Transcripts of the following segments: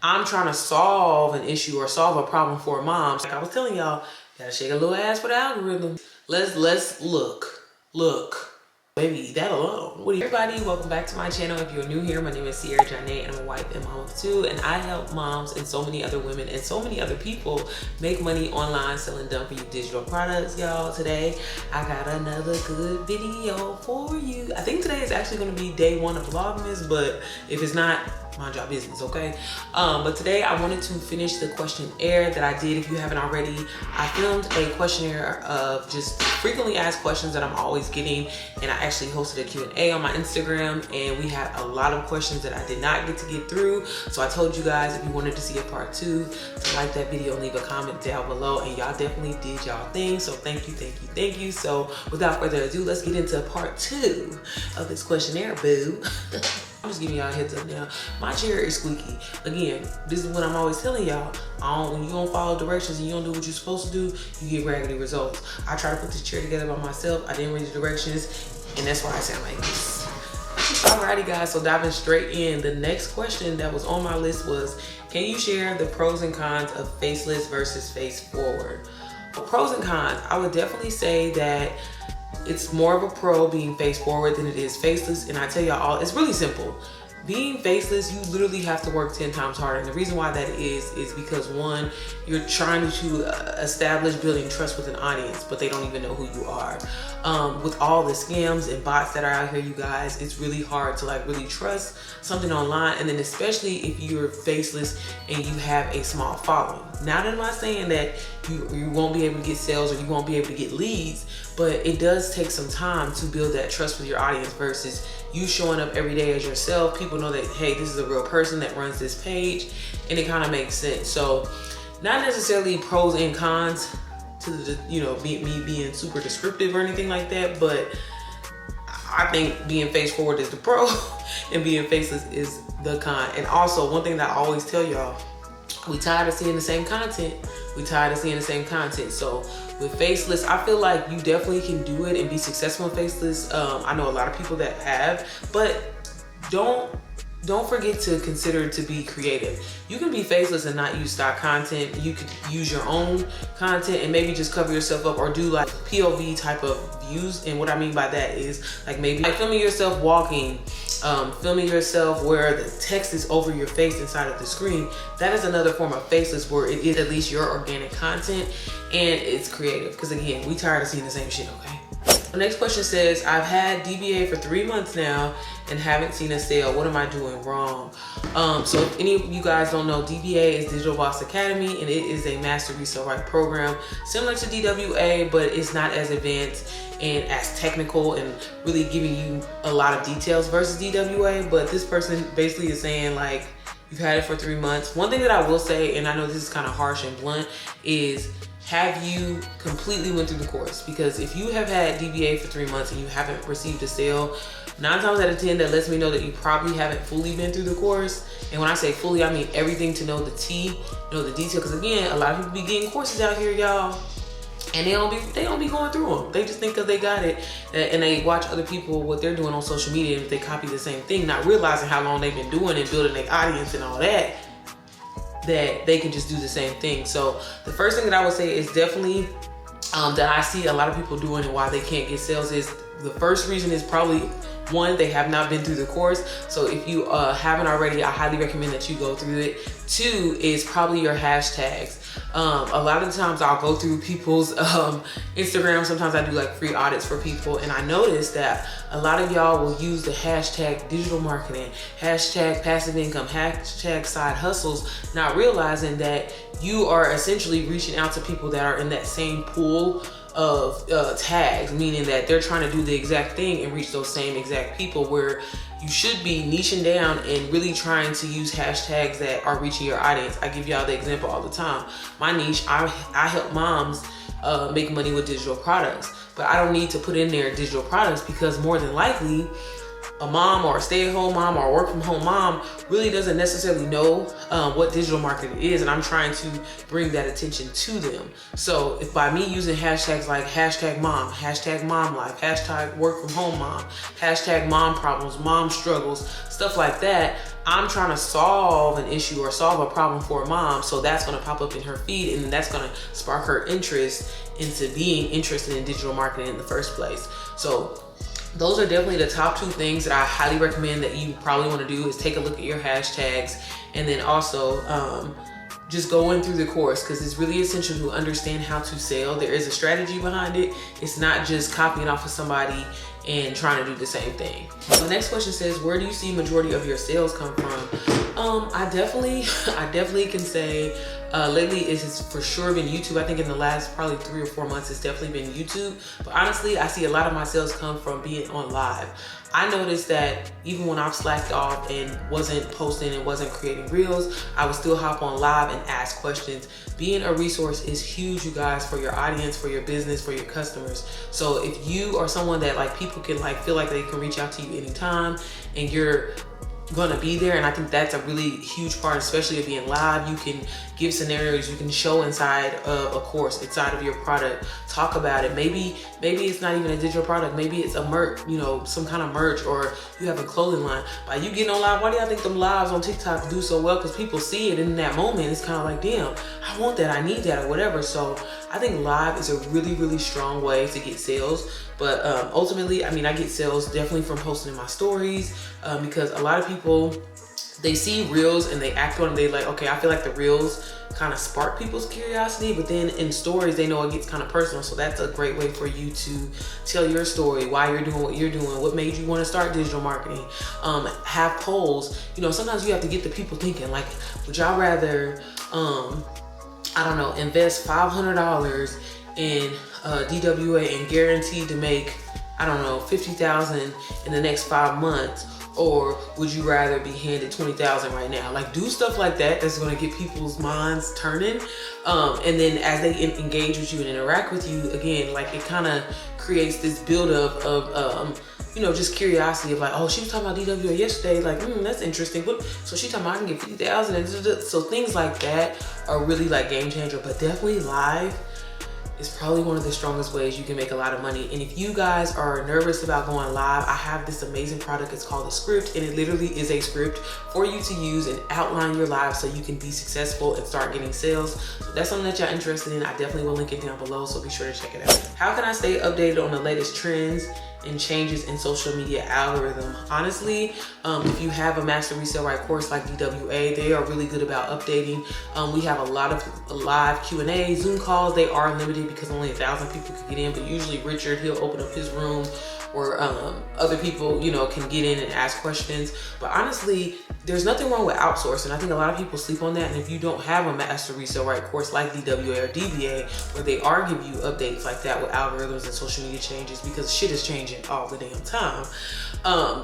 I'm trying to solve an issue or solve a problem for moms. Like I was telling y'all, gotta shake a little ass for the algorithm. Let's look. Baby, that alone. What are you? Everybody, welcome back to my channel. If you're new here, my name is Cierra, Johnna, and I'm a wife and mom of two, and I help moms and so many other women and so many other people make money online selling done for you digital products. Y'all, today I got another good video for you. I think today is actually going to be day one of Vlogmas, but if it's not, mind your business, okay? But today I wanted to finish the questionnaire that I did. If you haven't already, I filmed a questionnaire of just frequently asked questions that I'm always getting, and I actually hosted a Q&A on my Instagram, and we had a lot of questions that I did not get to get through. So I told you guys if you wanted to see a part 2, to like that video and leave a comment down below, and y'all definitely did y'all thing. So thank you. So without further ado, let's get into part 2 of this questionnaire, boo. I'm just giving y'all a heads up now. My chair is squeaky. Again, this is what I'm always telling y'all. When you don't follow directions and you don't do what you're supposed to do, you get raggedy results. I tried to put this chair together by myself. I didn't read the directions, and that's why I sound like this. Alrighty guys, so diving straight in, the next question that was on my list was, can you share the pros and cons of faceless versus face forward? For pros and cons, I would definitely say that it's more of a pro being face forward than it is faceless. And I tell y'all all, it's really simple. Being faceless, you literally have to work 10 times harder. And the reason why that is because one, you're trying to establish building trust with an audience, but they don't even know who you are. With all the scams and bots that are out here, you guys, it's really hard to like really trust something online. And then especially if you're faceless and you have a small following. Now that I'm not saying that you won't be able to get sales or you won't be able to get leads, but it does take some time to build that trust with your audience versus you showing up every day as yourself. People know that, hey, this is a real person that runs this page, and it kind of makes sense. So not necessarily pros and cons to the, me being super descriptive or anything like that, but I think being face forward is the pro and being faceless is the con. And also one thing that I always tell y'all, we tired of seeing the same content. So with faceless, I feel like you definitely can do it and be successful in faceless. I know a lot of people that have, but don't forget to consider to be creative. You can be faceless and not use stock content. You could use your own content and maybe just cover yourself up or do like POV type of views. And what I mean by that is like maybe like filming yourself walking, filming yourself where the text is over your face inside of the screen. That is another form of faceless where it is at least your organic content and it's creative. Because again, we tired of seeing the same shit, okay? The next question says, I've had DBA for 3 months now and haven't seen a sale. What am I doing wrong? So if any of you guys don't know, DBA is Digital Boss Academy, and it is a master resale right program similar to DWA, but it's not as advanced and as technical and really giving you a lot of details versus DWA. But this person basically is saying like, you've had it for 3 months. One thing that I will say, and I know this is kind of harsh and blunt, is have you completely went through the course? Because if you have had DBA for 3 months and you haven't received a sale, 9 times out of 10, that lets me know that you probably haven't fully been through the course. And when I say fully, I mean everything to know the tea, know the detail. Because again, a lot of people be getting courses out here, y'all, and they don't be going through them. They just think that they got it, and they watch other people what they're doing on social media and they copy the same thing, not realizing how long they've been doing and building their audience and all that, that they can just do the same thing. So the first thing that I would say is definitely that I see a lot of people doing and why they can't get sales is the first reason is probably one, they have not been through the course. So if you haven't already, I highly recommend that you go through it. 2 is probably your hashtags. A lot of the times I'll go through people's Instagram. Sometimes I do like free audits for people, and I noticed that a lot of y'all will use the hashtag digital marketing, hashtag passive income, hashtag side hustles, not realizing that you are essentially reaching out to people that are in that same pool of tags, meaning that they're trying to do the exact thing and reach those same exact people, where you should be niching down and really trying to use hashtags that are reaching your audience. I give y'all the example all the time. My niche, I help moms make money with digital products, but I don't need to put in there digital products because more than likely a mom or a stay-at-home mom or a work-from-home mom really doesn't necessarily know what digital marketing is, and I'm trying to bring that attention to them. So if by me using hashtags like hashtag mom life, hashtag work from home mom, hashtag mom problems, mom struggles, stuff like that, I'm trying to solve an issue or solve a problem for a mom. So that's going to pop up in her feed, and that's going to spark her interest into being interested in digital marketing in the first place. So those are definitely the top 2 things that I highly recommend that you probably want to do, is take a look at your hashtags, and then also just going through the course, because it's really essential to understand how to sell. There is a strategy behind it. It's not just copying off of somebody and trying to do the same thing. So the next question says, where do you see majority of your sales come from? I definitely can say lately it has for sure been YouTube. I think in the last probably 3 or 4 months it's definitely been YouTube. But honestly, I see a lot of my sales come from being on live. I noticed that even when I've slacked off and wasn't posting and wasn't creating reels, I would still hop on live and ask questions. Being a resource is huge, you guys, for your audience, for your business, for your customers. So if you are someone that like people can like feel like they can reach out to you anytime, and you're gonna be there, and I think that's a really huge part, especially of being live. You can give scenarios, you can show inside of a course, inside of your product, talk about it. Maybe it's not even a digital product, maybe it's a merch, you know, some kind of merch, or you have a clothing line. By you getting on live, why do y'all think them lives on TikTok do so well? Because people see it, and in that moment it's kind of like, damn, I want that, I need that, or whatever. So I think live is a really, really strong way to get sales. But ultimately, I mean, I get sales definitely from posting my stories, because a lot of people, they see reels and they act on it. They like, okay, I feel like the reels kind of spark people's curiosity, but then in stories, they know it gets kind of personal. So that's a great way for you to tell your story, why you're doing what you're doing, what made you want to start digital marketing. Have polls. You know, sometimes you have to get the people thinking, like, would y'all rather, I don't know, invest $500 in DWA and guaranteed to make, I don't know, $50,000 in the next 5 months, or would you rather be handed $20,000 right now? Like, do stuff like that that's going to get people's minds turning, and then as they engage with you and interact with you, again, like, it kind of creates this buildup of you know, just curiosity of like, oh, she was talking about DWA yesterday, like, that's interesting. So she talking about I can get 50,000, and so things like that are really like game changer. But definitely live is probably one of the strongest ways you can make a lot of money. And if you guys are nervous about going live, I have this amazing product. It's called a script, and it literally is a script for you to use and outline your live so you can be successful and start getting sales. So if that's something that y'all interested in, I definitely will link it down below, so be sure to check it out. How can I stay updated on the latest trends and changes in social media algorithm? Honestly, if you have a master resale right course like DWA, they are really good about updating. We have a lot of live Q&A, Zoom calls. They are limited because only 1,000 people can get in, but usually Richard, he'll open up his room, or other people, you know, can get in and ask questions. But honestly, there's nothing wrong with outsourcing. I think a lot of people sleep on that. And if you don't have a master resale right course like DWA or DBA, where they are giving you updates like that with algorithms and social media changes, because shit is changing all the damn time,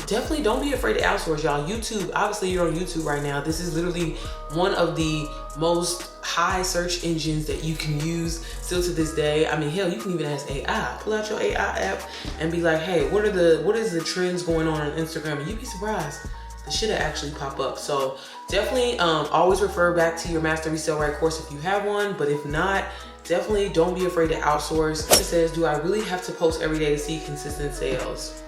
definitely don't be afraid to outsource, y'all. YouTube, obviously you're on YouTube right now. This is literally one of the most high search engines that you can use still to this day. I mean, hell, you can even ask AI. Pull out your AI app and be like, hey, what is the trends going on Instagram? And you'd be surprised, the shit will actually pop up. So definitely always refer back to your master resale right course if you have one. But if not, definitely don't be afraid to outsource. It says, do I really have to post every day to see consistent sales?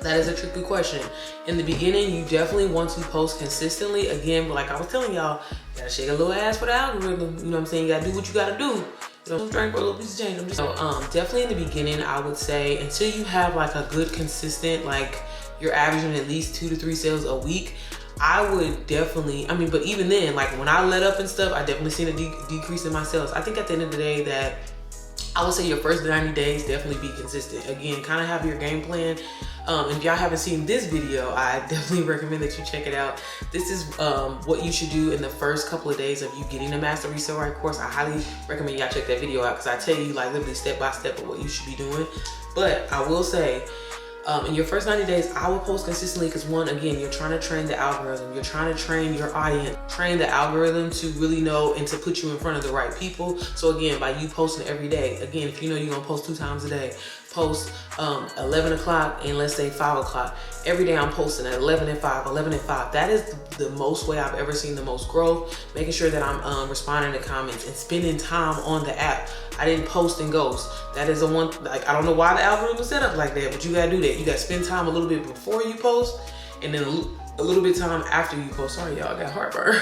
That is a tricky question. In the beginning, you definitely want to post consistently. Again, like I was telling y'all, you gotta shake a little ass for the algorithm. You know what I'm saying? You gotta do what you gotta do. You know, drink for a little piece of change. I'm just definitely in the beginning, I would say until you have like a good consistent, like you're averaging at least 2 to 3 sales a week, I would definitely, I mean, but even then, like when I let up and stuff, I definitely seen a decrease in my sales. I think at the end of the day that I would say your first 90 days, definitely be consistent. Again, kind of have your game plan. If y'all haven't seen this video, I definitely recommend that you check it out. This is what you should do in the first couple of days of you getting a master resale right course. I highly recommend y'all check that video out, because I tell you like literally step by step of what you should be doing. But I will say, in your first 90 days, I will post consistently, because one, again, you're trying to train the algorithm. You're trying to train your audience, train the algorithm to really know and to put you in front of the right people. So again, by you posting every day, again, if you know you're gonna post 2 times a day, post 11 o'clock and let's say 5 o'clock. Every day I'm posting at 11 and 5, 11 and 5. That is the most way I've ever seen the most growth. Making sure that I'm responding to comments and spending time on the app. I didn't post and ghost. That is the one, like, I don't know why the algorithm is set up like that, but you gotta do that. You gotta spend time a little bit before you post and then a little bit time after you post. Sorry y'all, I got heartburn.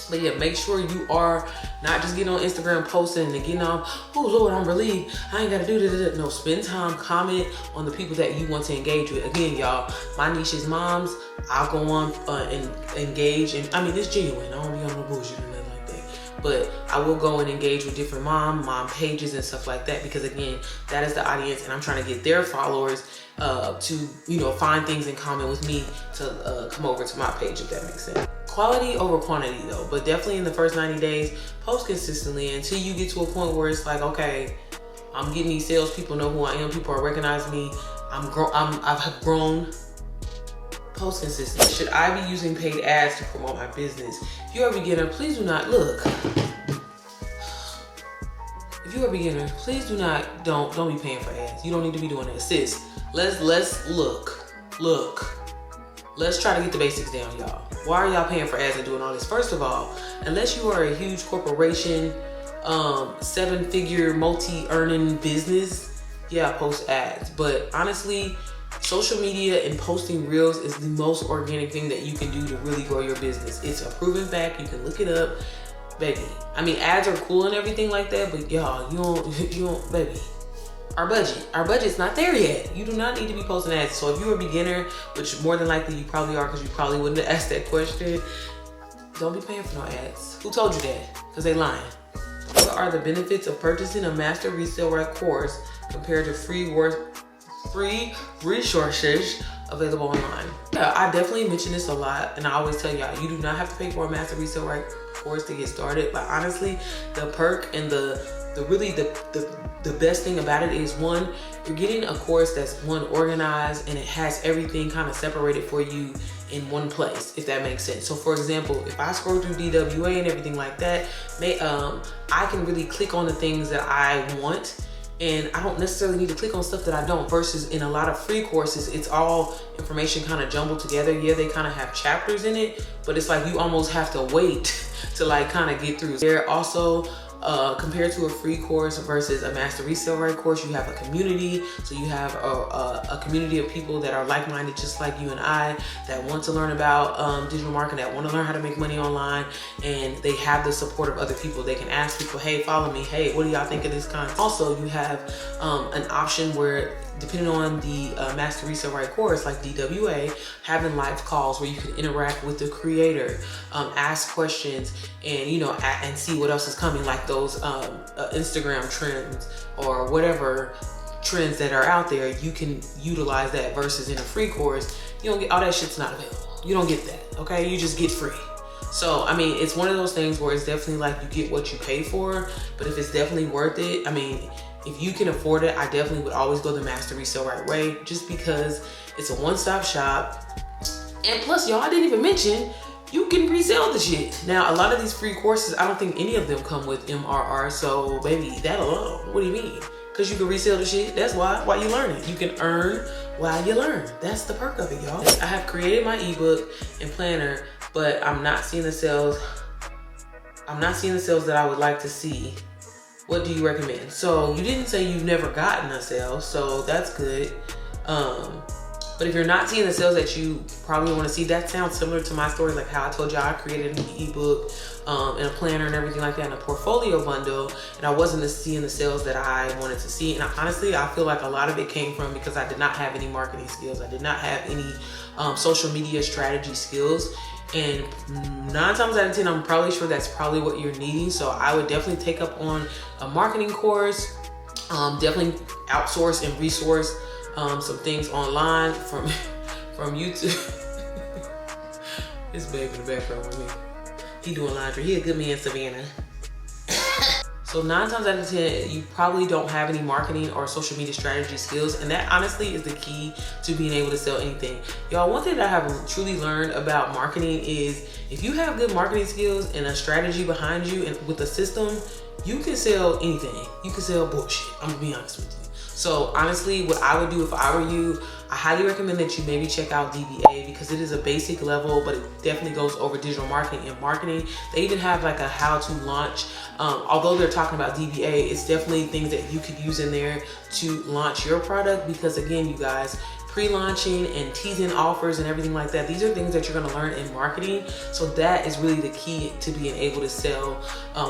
But yeah, make sure you are not just getting on Instagram posting and getting off, oh Lord, I'm relieved, I ain't gotta do this. No, spend time, comment on the people that you want to engage with. Again, y'all, my niche is moms. I'll go on and engage, and I mean, it's genuine. I don't be on no bullshit or nothing like that. But I will go and engage with different mom pages and stuff like that, because again, that is the audience, and I'm trying to get their followers to, you know, find things in common with me to come over to my page, if that makes sense. Quality over quantity though, but definitely in the first 90 days, post consistently until you get to a point where it's like, okay, I'm getting these sales, people know who I am, people are recognizing me, I've grown. Post consistently. Should I be using paid ads to promote my business? If you're a beginner, please do not look. If you're a beginner, please do not, don't be paying for ads. You don't need to be doing that. Sis, let's look. Let's try to get the basics down, y'all. Why are y'all paying for ads and doing all this? First of all, unless you are a huge corporation, 7-figure multi-earning business, yeah, post ads. But honestly, social media and posting reels is the most organic thing that you can do to really grow your business. It's a proven fact. You can look it up, baby. I mean, ads are cool and everything like that, but y'all, you don't, baby. Our budget's not there yet. You do not need to be posting ads. So if you're a beginner, which more than likely you probably are, because you probably wouldn't have asked that question, don't be paying for no ads. Who told you that? Because they lying. What are the benefits of purchasing a master resale right course compared to free resources available online? Yeah, I definitely mention this a lot, and I always tell y'all, you do not have to pay for a master resale right course to get started. But honestly, the perk and the best thing about it is, one, you're getting a course that's organized and it has everything kind of separated for you in one place, if that makes sense. So for example, if I scroll through DWA and everything like that, I can really click on the things that I want, and I don't necessarily need to click on stuff that I don't, versus in a lot of free courses, it's all information kind of jumbled together. Yeah, they kind of have chapters in it, but it's like you almost have to wait to like kind of get through. They're also compared to a free course versus a master resale right course, you have a community. So you have a community of people that are like-minded, just like you and I, that want to learn about digital marketing, that want to learn how to make money online, and they have the support of other people. They can ask people, hey, follow me. Hey, what do y'all think of this content? Also, you have an option where, depending on the master resale right course, like DWA, having live calls where you can interact with the creator, ask questions, and and see what else is coming, like those Instagram trends or whatever trends that are out there. You can utilize that, versus in a free course, you don't get all that. Shit's not available. You don't get that. Okay, you just get free. So I mean, it's one of those things where it's definitely like you get what you pay for. But if it's definitely worth it, I mean, if you can afford it, I definitely would always go the master resale right way, just because it's a one-stop shop. And plus, y'all, I didn't even mention, you can resell the shit. Now, a lot of these free courses, I don't think any of them come with MRR. So baby, that alone, what do you mean? Because you can resell the shit. That's why you learn it. You can earn while you learn. That's the perk of it, y'all. I have created my ebook and planner, but I'm not seeing the sales. I'm not seeing the sales that I would like to see. What do you recommend? So you didn't say you've never gotten a sale, so that's good. But if you're not seeing the sales that you probably want to see, that sounds similar to my story, like how I told y'all I created an ebook and a planner and everything like that, and a portfolio bundle, and I wasn't seeing the sales that I wanted to see. And honestly, I feel like a lot of it came from because I did not have any marketing skills. I did not have any social media strategy skills. And 9 times out of 10, I'm probably sure that's probably what you're needing. So I would definitely take up on a marketing course, definitely outsource and resource some things online from YouTube. This babe in the background with me. He doing laundry. He a good man, Savannah. So 9 times out of 10, you probably don't have any marketing or social media strategy skills. And that honestly is the key to being able to sell anything. Y'all, one thing that I have truly learned about marketing is if you have good marketing skills and a strategy behind you and with a system, you can sell anything. You can sell bullshit. I'm gonna be honest with you. So honestly, what I would do if I were you, I highly recommend that you maybe check out DBA because it is a basic level, but it definitely goes over digital marketing and marketing. They even have like a how to launch. Although they're talking about DBA, it's definitely things that you could use in there to launch your product, because again, you guys, pre-launching and teasing offers and everything like that, these are things that you're going to learn in marketing. So that is really the key to being able to sell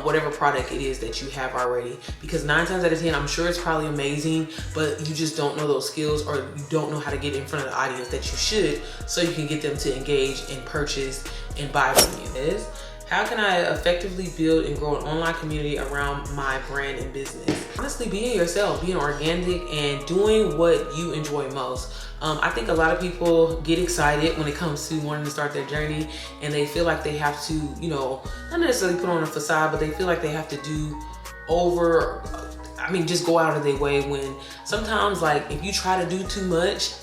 whatever product it is that you have already, because 9 times out of 10, I'm sure it's probably amazing, but you just don't know those skills, or you don't know how to get in front of the audience that you should, so you can get them to engage and purchase and buy from you. How can I effectively build and grow an online community around my brand and business? Honestly, being yourself, being organic, and doing what you enjoy most. I think a lot of people get excited when it comes to wanting to start their journey, and they feel like they have to, you know, not necessarily put on a facade, but they feel like they have to just go out of their way, when sometimes, like, if you try to do too much,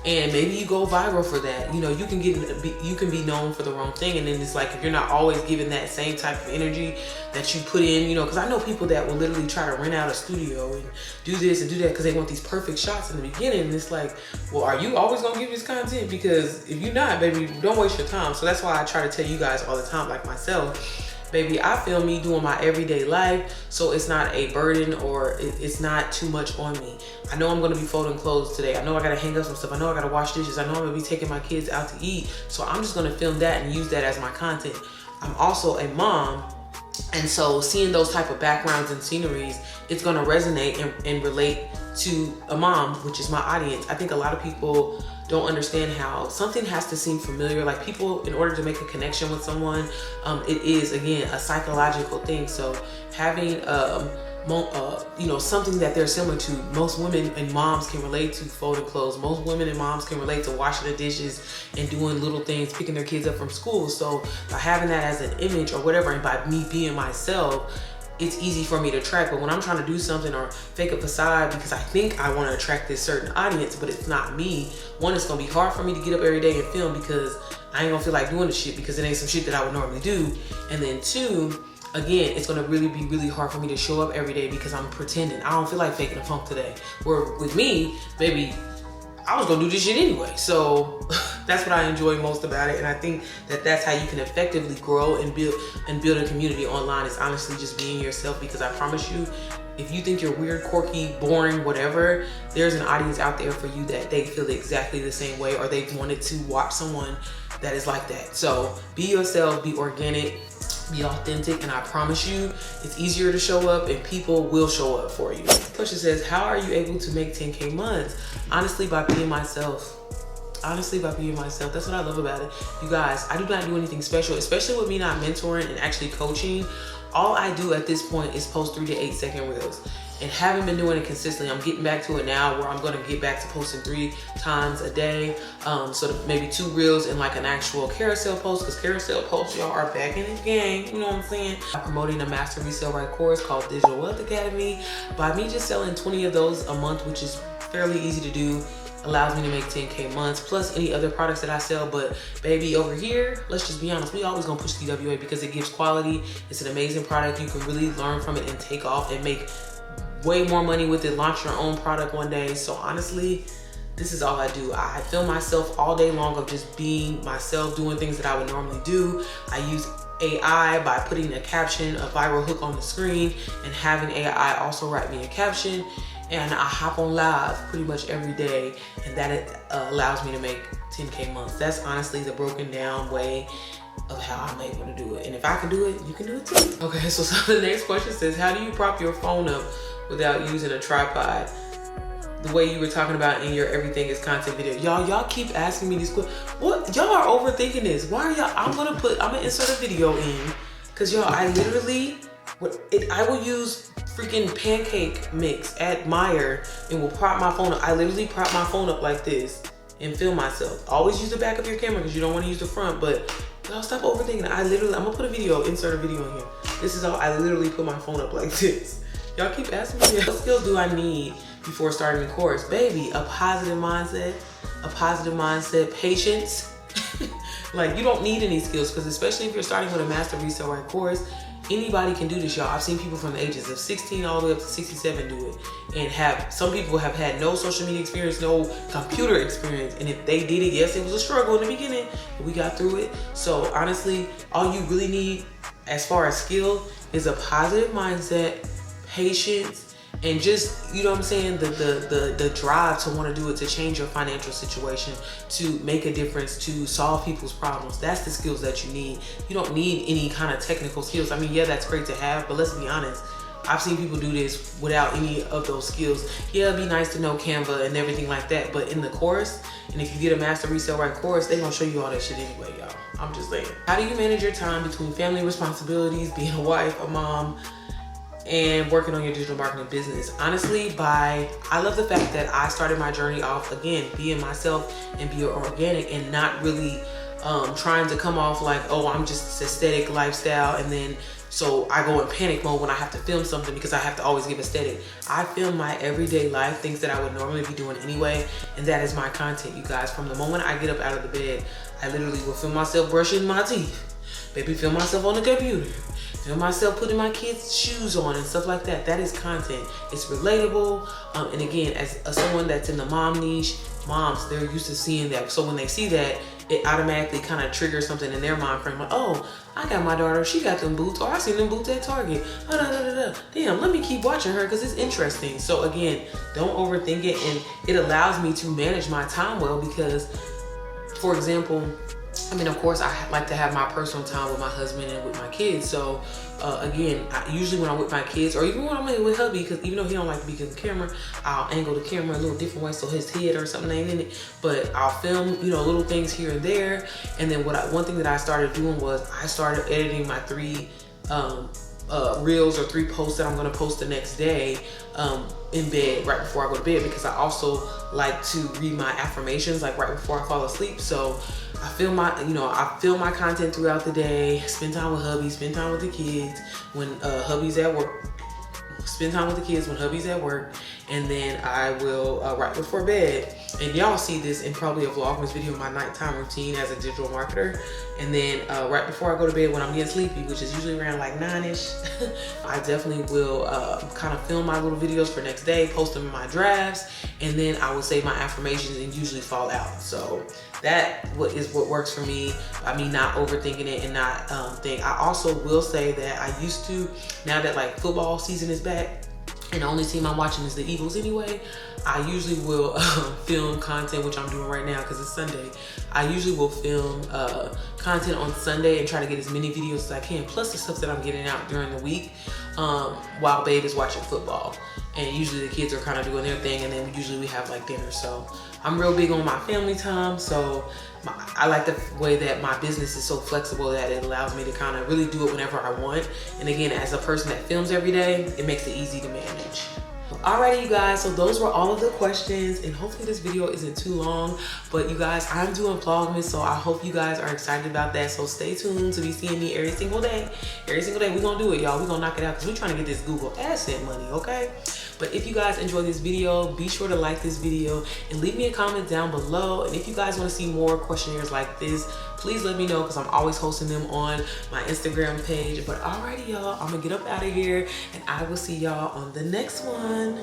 and maybe you go viral for that, you know, you can be known for the wrong thing. And then it's like, if you're not always giving that same type of energy that you put in, you know, because I know people that will literally try to rent out a studio and do this and do that because they want these perfect shots in the beginning. And it's like, well, are you always gonna give this content? Because if you're not, baby, don't waste your time. So that's why I try to tell you guys all the time, like myself, baby, I film me doing my everyday life, so it's not a burden, or it's not too much on me. I know I'm gonna be folding clothes today. I know I gotta hang up some stuff. I know I gotta wash dishes. I know I'm gonna be taking my kids out to eat. So I'm just gonna film that and use that as my content. I'm also a mom, and so seeing those type of backgrounds and sceneries, it's gonna resonate and relate to a mom, which is my audience. I think a lot of people don't understand how something has to seem familiar. Like, people, in order to make a connection with someone, it is, again, a psychological thing. So having you know, something that they're similar to, most women and moms can relate to folding clothes. Most women and moms can relate to washing the dishes and doing little things, picking their kids up from school. So by having that as an image or whatever, and by me being myself, it's easy for me to track. But when I'm trying to do something or fake a facade because I think I want to attract this certain audience, but it's not me, one, it's gonna be hard for me to get up every day and film because I ain't gonna feel like doing the shit, because it ain't some shit that I would normally do. And then 2, again, it's gonna be really hard for me to show up every day because I'm pretending. I don't feel like faking a funk today. Where with me, baby, I was gonna do this shit anyway. So that's what I enjoy most about it. And I think that that's how you can effectively grow and build a community online, is honestly just being yourself. Because I promise you, if you think you're weird, quirky, boring, whatever, there's an audience out there for you that they feel exactly the same way, or they've wanted to watch someone that is like that. So be yourself, be organic, be authentic, and I promise you, it's easier to show up, and people will show up for you. Question says, how are you able to make 10K months? Honestly, by being myself. Honestly, by being myself. That's what I love about it. You guys, I do not do anything special, especially with me not mentoring and actually coaching. All I do at this point is post 3 to 8 second reels, and haven't been doing it consistently. I'm getting back to it now, where I'm going to get back to posting 3 times a day. So maybe 2 reels and like an actual carousel post, because carousel posts, y'all, are back in the game. You know what I'm saying? I'm promoting a master resale right course called Digital Wealth Academy. By me just selling 20 of those a month, which is fairly easy to do, allows me to make 10K months, plus any other products that I sell. But baby, over here, let's just be honest, we always gonna push DWA because it gives quality. It's an amazing product. You can really learn from it and take off and make way more money with it, launch your own product one day. So honestly, this is all I do. I film myself all day long of just being myself, doing things that I would normally do. I use AI by putting a caption, a viral hook on the screen, and having AI also write me a caption. And I hop on live pretty much every day, and that allows me to make 10K months. That's honestly the broken down way of how I'm able to do it. And if I can do it, you can do it too. Okay, so the next question says, how do you prop your phone up without using a tripod? The way you were talking about in your everything is content video. Y'all keep asking me these questions. What? Y'all are overthinking this. Why are y'all? I'm gonna insert a video in, because y'all, I literally, I will use freaking pancake mix at Meyer and will prop my phone up. I literally prop my phone up like this and film myself. Always use the back of your camera because you don't want to use the front, but y'all stop overthinking it. I'm gonna put a video, insert a video in here. This is how I literally put my phone up like this. Y'all keep asking me, what skills do I need before starting the course? Baby, a positive mindset, patience. Like, you don't need any skills, because especially if you're starting with a master resale right course, Anybody can do this, y'all. I've seen people from the ages of 16 all the way up to 67 do it. And some people have had no social media experience, no computer experience. And if they did it, yes, it was a struggle in the beginning, but we got through it. So honestly, all you really need as far as skill is a positive mindset, patience, and just, you know what I'm saying, the drive to want to do it, to change your financial situation, to make a difference, to solve people's problems. That's the skills that you need. You don't need any kind of technical skills. I mean, yeah, that's great to have, but let's be honest. I've seen people do this without any of those skills. Yeah, it'd be nice to know Canva and everything like that, but in the course, and if you get a Master Resale Right course, they're gonna show you all that shit anyway, y'all. I'm just saying. How do you manage your time between family responsibilities, being a wife, a mom, and working on your digital marketing business? Honestly, I love the fact that I started my journey off, again, being myself and being organic, and not really trying to come off like, oh, I'm just this aesthetic lifestyle, and then so I go in panic mode when I have to film something because I have to always give aesthetic. I film my everyday life, things that I would normally be doing anyway, and that is my content, you guys. From the moment I get up out of the bed, I literally will film myself brushing my teeth, maybe film myself on the computer, film myself putting my kids' shoes on and stuff like that. That is content. It's relatable. And again, as someone that's in the mom niche, moms, they're used to seeing that. So when they see that, it automatically kind of triggers something in their mind frame. Like, oh, I got my daughter, she got them boots, or I seen them boots at Target. Damn, let me keep watching her because it's interesting. So again, don't overthink it. And it allows me to manage my time well because, for example, I mean, of course, I like to have my personal time with my husband and with my kids. So again, usually when I'm with my kids, or even when I'm with hubby, because even though he don't like to be in the camera, I'll angle the camera a little different way so his head or something ain't in it. But I'll film, you know, little things here and there. And then one thing that I started doing was I started editing my 3 reels or 3 posts that I'm gonna post the next day in bed right before I go to bed, because I also like to read my affirmations like right before I fall asleep. So I film my content throughout the day, spend time with hubby, spend time with the kids when hubby's at work, spend time with the kids when hubby's at work, and then I will right before bed, and y'all see this in probably a Vlogmas video, my nighttime routine as a digital marketer. And then right before I go to bed when I'm getting sleepy, which is usually around like 9-ish, I definitely will kind of film my little videos for next day, post them in my drafts, and then I will say my affirmations and usually fall out. So that is what works for me, by me not overthinking it and not think. I also will say that I used to, now that like football season is back, and the only team I'm watching is the Eagles anyway, I usually will film content, which I'm doing right now because it's Sunday. I usually will film content on Sunday and try to get as many videos as I can, plus the stuff that I'm getting out during the week while babe is watching football. And usually the kids are kind of doing their thing, and then usually we have like dinner. So I'm real big on my family time. So I like the way that my business is so flexible that it allows me to kind of really do it whenever I want. And again, as a person that films every day, it makes it easy to manage. Alrighty, you guys, so those were all of the questions, and hopefully this video isn't too long. But you guys, I'm doing Vlogmas, so I hope you guys are excited about that. So stay tuned to be seeing me every single day. Every single day, we're gonna do it, y'all. We're gonna knock it out because we're trying to get this Google AdSense money, okay? But if you guys enjoyed this video, be sure to like this video and leave me a comment down below. And if you guys want to see more questionnaires like this, please let me know, because I'm always hosting them on my Instagram page. But alrighty, y'all, I'm gonna get up out of here, and I will see y'all on the next one.